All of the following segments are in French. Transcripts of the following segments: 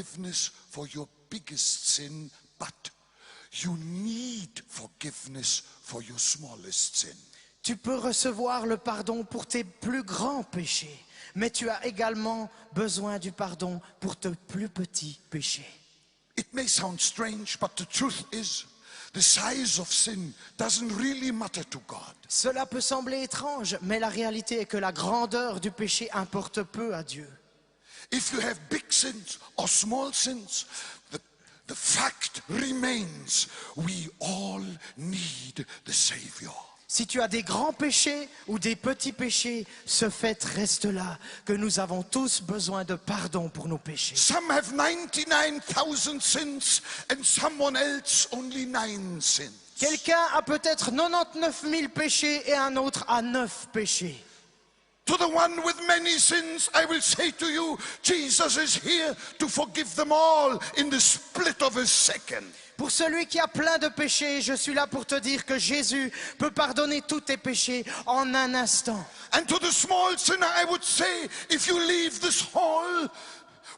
forgiveness for your biggest sin, but you need forgiveness for your smallest sin. Tu peux recevoir le pardon pour tes plus grands péchés, mais tu as également besoin du pardon pour tes plus petits péchés. It may sound strange, but the truth is, the size of sin doesn't really matter to God. Cela peut sembler étrange, mais la réalité est que la grandeur du péché importe peu à Dieu. If you have big sins or small sins, the fact remains, we all need the Savior. Si tu as des grands péchés ou des petits péchés, ce fait reste là, que nous avons tous besoin de pardon pour nos péchés. Some have 99,000 sins and someone else only 9 sins. Quelqu'un a peut-être 99 000 péchés et un autre a 9 péchés. To the one with many sins, I will say to you, Jesus is here to forgive them all in the split of a second. Pour celui qui a plein de péchés, je suis là pour te dire que Jésus peut pardonner tous tes péchés en un instant. And to the small sinner, I would say, if you leave this hall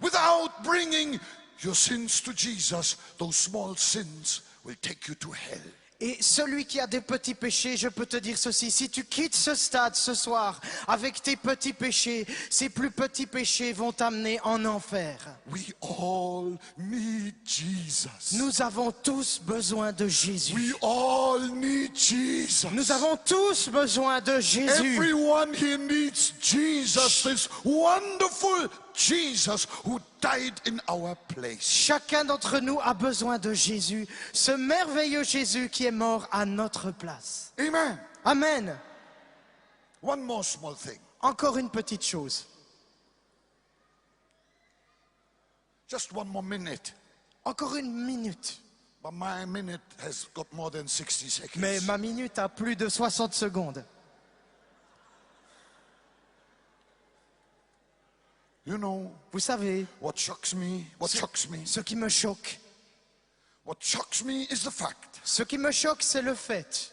without bringing your sins to Jesus, those small sins will take you to hell. Et celui qui a des petits péchés, je peux te dire ceci, si tu quittes ce stade ce soir avec tes petits péchés, ces plus petits péchés vont t'amener en enfer. We all need Jesus. Nous avons tous besoin de Jésus. We all need Jesus. Nous avons tous besoin de Jésus. Everyone here needs Jesus, this wonderful Jesus who died in our place. Chacun d'entre nous a besoin de Jésus, ce merveilleux Jésus qui est mort à notre place. Amen. Amen. One more small thing. Encore une petite chose. Just one more minute. Encore une minute. But my minute has got more than 60 seconds. Mais ma minute a plus de 60 secondes. You know, Vous savez, what shocks me? ce qui me choque, What shocks me is the fact c'est le fait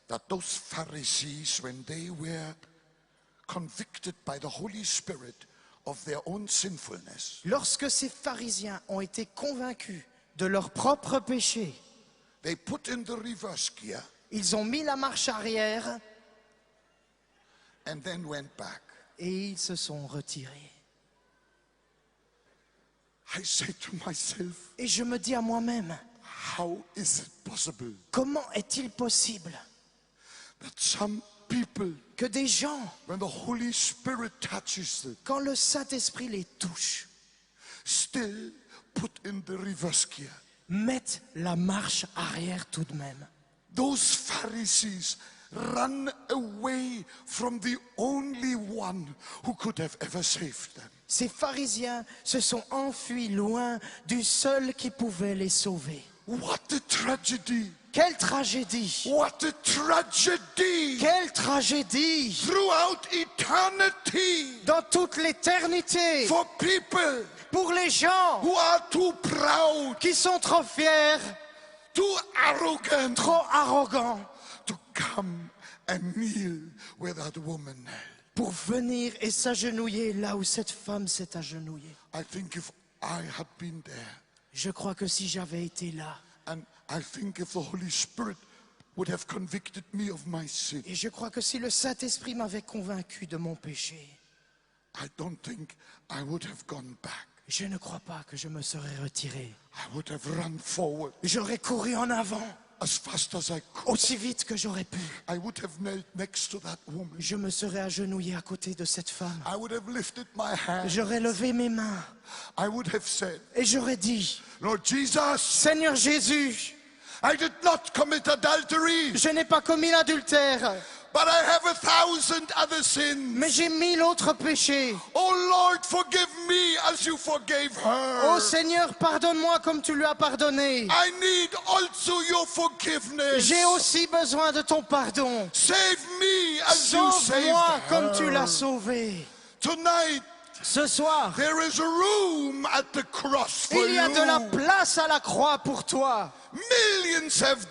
that those Pharisees, when they were convicted by the Holy Spirit of their own sinfulness, lorsque ces pharisiens ont été convaincus de leur propre péché, they put in the reverse gear ils ont mis la marche arrière and then went back. et ils se sont retirés. I say to myself, Et je me dis à moi-même, how is it possible comment est-il possible that some people, que des gens, when the Holy Spirit touches them, quand le Saint-Esprit les touche, still put in the reverse gear? mettent la marche arrière tout de même? Those Pharisees run away from the only one who could have ever saved them. Ces pharisiens se sont enfuis loin du seul qui pouvait les sauver. What a tragedy! Quelle tragédie! What a tragedy! Quelle tragédie! Throughout eternity, Dans toute l'éternité, for people pour les gens who are too proud, qui sont trop fiers, too arrogant, trop arrogants, to come and kneel where that woman knelt. pour venir et s'agenouiller là où cette femme s'est agenouillée. I think if I had been there, Je crois que si j'avais été là, and I think if the Holy Spirit would have convicted me of my sin, et je crois que si le Saint-Esprit m'avait convaincu de mon péché, I don't think I would have gone back. je ne crois pas que je me serais retiré. I would have run forward J'aurais couru en avant as fast as I could. aussi vite que j'aurais pu. I would have knelt next to that woman. Je me serais agenouillé à côté de cette femme. I would have lifted my hand. J'aurais levé mes mains I would have said, et j'aurais dit, Lord Jesus, Seigneur Jésus, I did not commit adultery, je n'ai pas commis l'adultère, but I have 1,000 other sins. mais j'ai 1000 autres péchés. Oh Lord, forgive me as you forgave her. Oh Seigneur, pardonne-moi comme tu lui as pardonné. I need also your forgiveness. J'ai aussi besoin de ton pardon. Save me as you saved Sauve-moi comme tu her. l'as sauvé. Tonight, Ce soir, there is a room at the cross for il y a de la you. place à la croix pour toi. Millions have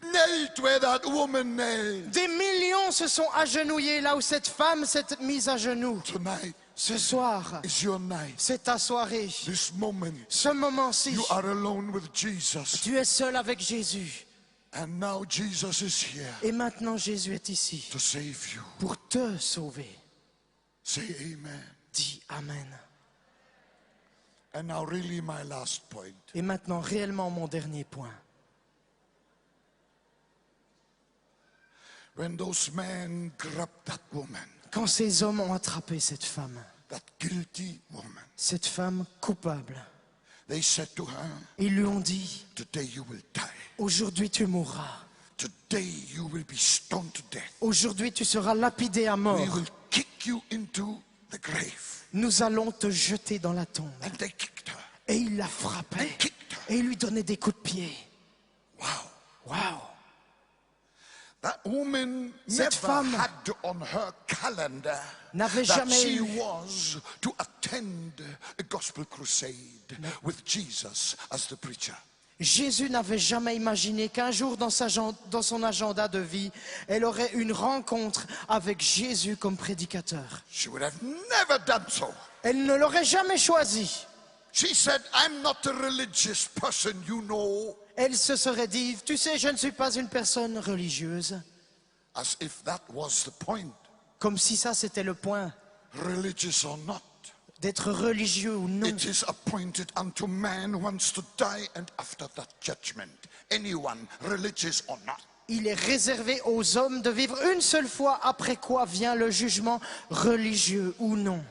knelt where that woman knelt. Des millions se sont agenouillés là où cette femme s'est mise à genoux. Tonight, Ce soir, is your night. c'est ta soirée. This moment, Ce moment-ci, you are alone with Jesus. tu es seul avec Jésus. And now Jesus is here Et maintenant, Jésus est ici to save you. pour te sauver. Say amen. Dis Amen. And now really my last point. Et maintenant, réellement, mon dernier point. When those men grabbed that woman, Quand ces hommes ont attrapé cette femme woman, coupable, they said to her, ils lui ont dit, today you will die. aujourd'hui tu mourras. Today you will be stoned to death. Aujourd'hui tu seras lapidé à We mort. will kick you into the grave. Nous allons te jeter dans la tombe. And they kicked her. Et il la frappait. They kicked her. Et il lui donnait des coups de pied. Wow. Waouh! That woman Cette never femme had on her calendar n'avait that jamais she eu. was to attend a gospel crusade with Jesus as the preacher. Jésus n'avait jamais imaginé qu'un jour dans son agenda de vie, elle aurait une rencontre avec Jésus comme prédicateur. She would have never done so. Elle ne l'aurait jamais choisi. She said, I'm not a religious person, you know. Elle se serait dit, tu sais, je ne suis pas une personne religieuse. As if that was the point, Comme si ça c'était le point, religious or not. d'être religieux ou non. It is appointed unto man once to die, and after that judgment, anyone, religious or not. Il est réservé aux hommes de vivre une seule fois, après quoi vient le jugement, religieux ou non.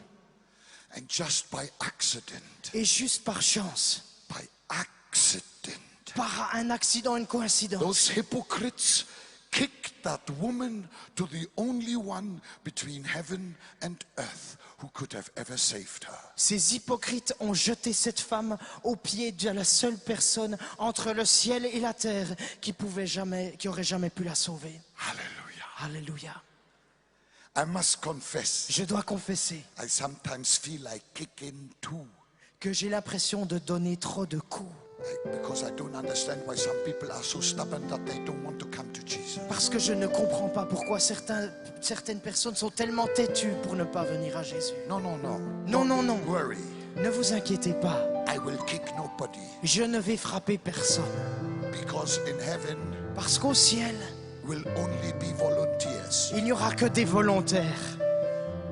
And just by accident, Et juste par chance, by accident, par un accident, une coïncidence, those hypocrites kicked that woman to the only one between heaven and earth who could have ever saved her. ces hypocrites ont jeté cette femme aux pieds de la seule personne entre le ciel et la terre qui aurait jamais pu la sauver. Hallelujah. Alléluia. I must confess, Je dois confesser I sometimes feel like kicking too. que j'ai l'impression de donner trop de coups. Because I don't understand why some people are so stubborn that they don't want to come to Jesus. Parce que je ne comprends pas pourquoi certaines personnes sont tellement têtues pour ne pas venir à Jésus. No. Non, Don't non, non. worry. Ne vous inquiétez pas. I will kick nobody. Je ne vais frapper personne. Because in heaven Parce qu'au ciel, will only be volunteers. il n'y aura que des volontaires.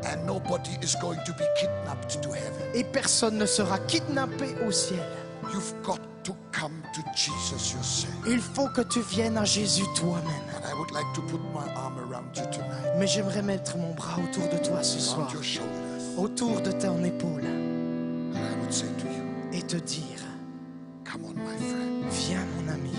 And nobody is going to be kidnapped to heaven. Et personne ne sera kidnappé au ciel. You've got to come to Jesus yourself. Il faut que tu viennes à Jésus toi-même. And I would like to put my arm around you tonight, Mais j'aimerais mettre mon bras autour de toi ce soir, around your shoulders. autour de ton épaule, And I would say to you, et te dire, come on, my friend. viens mon ami,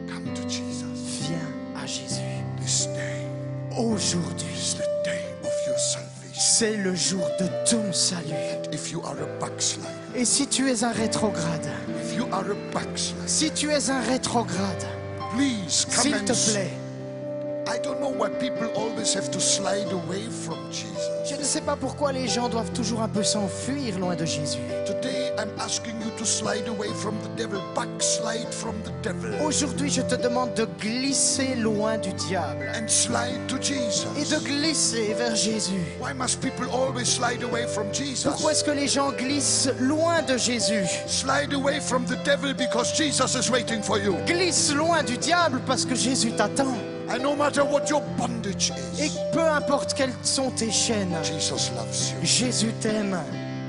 Come to Jesus. viens à Jésus. This day Aujourd'hui, is the day of your salvation. c'est le jour de ton salut. If you are a backslider, Et si tu es un rétrograde, if you are a backslider, si tu es un rétrograde, please come s'il and te plaît, I don't know why people always have to slide away from Jesus. je ne sais pas pourquoi les gens doivent toujours un peu s'enfuir loin de Jésus. Today I'm asking you to slide away from the devil, backslide from the devil, Aujourd'hui, je te demande de glisser loin du diable and slide to et de Jesus. glisser vers Jésus. Why must people always slide away from Jesus? Pourquoi est-ce que les gens glissent loin de Jésus? Slide away from the devil because Jesus is waiting for you. Glisse loin du diable parce que Jésus t'attend. And no matter what your bondage Et is, peu importe quelles sont tes chaînes, Jesus loves you. Jésus t'aime.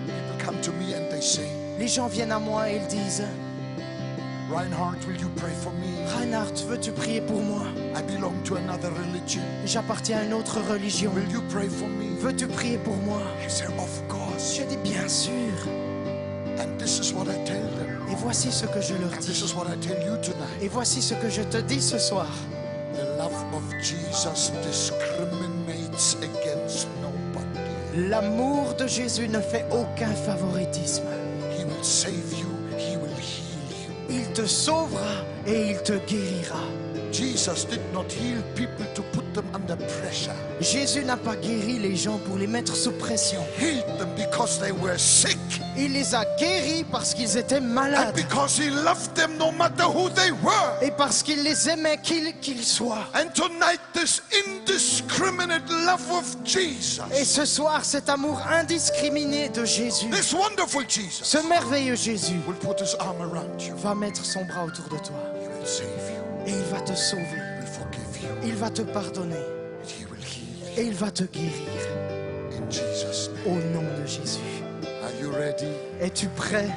People come to me and they say, Les gens viennent à moi et ils disent, Reinhard, will you pray for me? Reinhard, veux-tu prier pour moi? I belong to another religion. J'appartiens à une autre religion. Will you pray for me? Veux-tu prier pour moi? I say, of course. Je dis bien sûr. And this is what I tell them. Et voici ce que je leur And this dis. is what I tell you tonight. Et voici ce que je te dis ce soir. The love of Jesus discriminates against nobody. L'amour de Jésus ne fait aucun favoritisme. He will save you. He will heal you. Il te sauvera et il te guérira. Jesus did not heal people to put them under pressure. Jésus n'a pas guéri les gens pour les mettre sous pression. Healed them because they were sick. Il les a guéris parce qu'ils étaient And malades. because he loved them no matter who they were. Et parce qu'il les aimait qu'ils soient. And tonight this indiscriminate love of Jesus, Et ce soir, cet amour indiscriminé de Jésus, this wonderful Jesus, ce merveilleux Jésus, will put his arm around you. va mettre son bras autour de toi. He will save you. Et il va te sauver. He will forgive you. Il va te pardonner. And he will heal you. Et il va te guérir. In Jesus' name. Au nom de Jésus. Are you ready? Es-tu prêt?